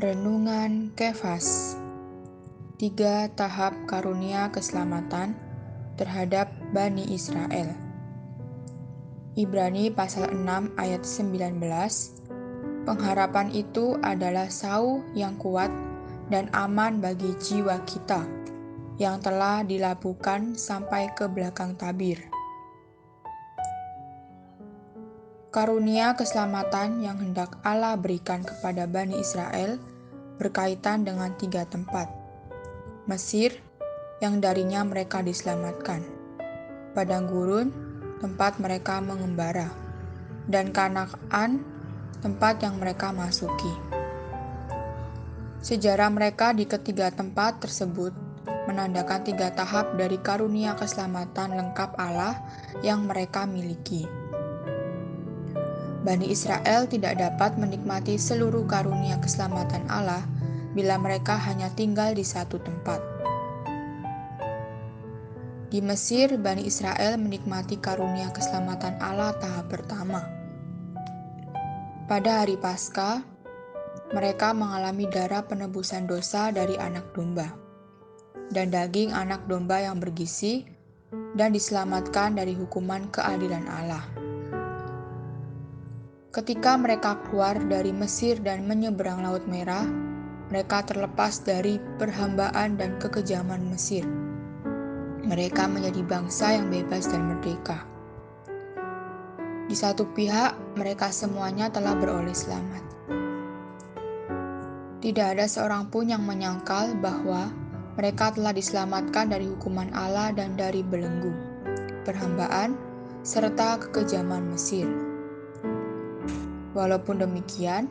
Renungan Kefas. 3 tahap karunia keselamatan terhadap Bani Israel. Ibrani pasal 6 ayat 19. Pengharapan itu adalah sauh yang kuat dan aman bagi jiwa kita, yang telah dilabuhkan sampai ke belakang tabir. Karunia keselamatan yang hendak Allah berikan kepada Bani Israel berkaitan dengan 3 tempat. Mesir, yang darinya mereka diselamatkan. Padang gurun, tempat mereka mengembara. Dan Kanaan, tempat yang mereka masuki. Sejarah mereka di ketiga tempat tersebut menandakan 3 tahap dari karunia keselamatan lengkap Allah yang mereka miliki. Bani Israel tidak dapat menikmati seluruh karunia keselamatan Allah bila mereka hanya tinggal di satu tempat. Di Mesir, Bani Israel menikmati karunia keselamatan Allah tahap pertama. Pada hari Paskah, mereka mengalami darah penebusan dosa dari anak domba, dan daging anak domba yang bergizi, dan diselamatkan dari hukuman keadilan Allah. Ketika mereka keluar dari Mesir dan menyeberang Laut Merah, mereka terlepas dari perhambaan dan kekejaman Mesir. Mereka menjadi bangsa yang bebas dan merdeka. Di satu pihak, mereka semuanya telah beroleh selamat. Tidak ada seorang pun yang menyangkal bahwa mereka telah diselamatkan dari hukuman Allah dan dari belenggu, perhambaan, serta kekejaman Mesir. Walaupun demikian,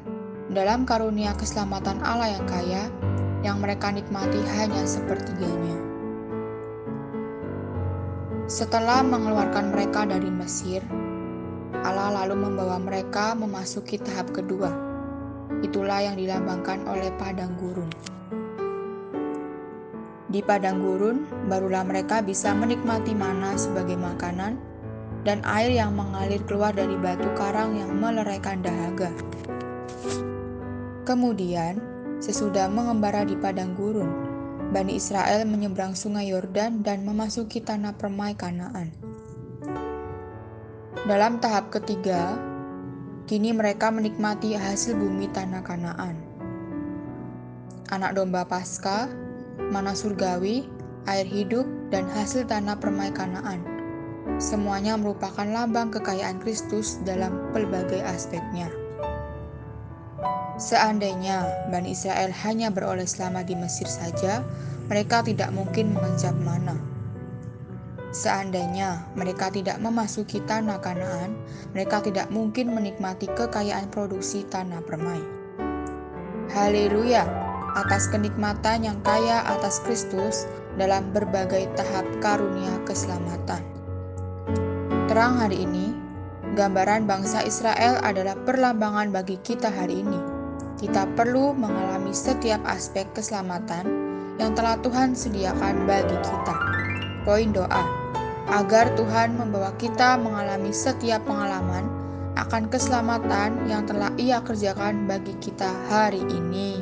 dalam karunia keselamatan Allah yang kaya, yang mereka nikmati hanya sepertiganya. Setelah mengeluarkan mereka dari Mesir, Allah lalu membawa mereka memasuki tahap kedua. Itulah yang dilambangkan oleh padang gurun. Di padang gurun, barulah mereka bisa menikmati mana sebagai makanan, dan air yang mengalir keluar dari batu karang yang meleraikan dahaga. Kemudian, sesudah mengembara di padang gurun, Bani Israel menyeberang sungai Yordan dan memasuki tanah permai Kanaan. Dalam tahap ketiga, kini mereka menikmati hasil bumi tanah Kanaan. Anak domba Paskah, mana surgawi, air hidup, dan hasil tanah permai Kanaan. Semuanya merupakan lambang kekayaan Kristus dalam pelbagai aspeknya. Seandainya Bani Israel hanya beroleh selamat di Mesir saja, mereka tidak mungkin mengencap mana. Seandainya mereka tidak memasuki tanah Kanaan, mereka tidak mungkin menikmati kekayaan produksi tanah permai. Haleluya atas kenikmatan yang kaya atas Kristus dalam berbagai tahap karunia keselamatan. Terang hari ini, gambaran bangsa Israel adalah perlambangan bagi kita hari ini. Kita perlu mengalami setiap aspek keselamatan yang telah Tuhan sediakan bagi kita. Poin doa, agar Tuhan membawa kita mengalami setiap pengalaman akan keselamatan yang telah Ia kerjakan bagi kita hari ini.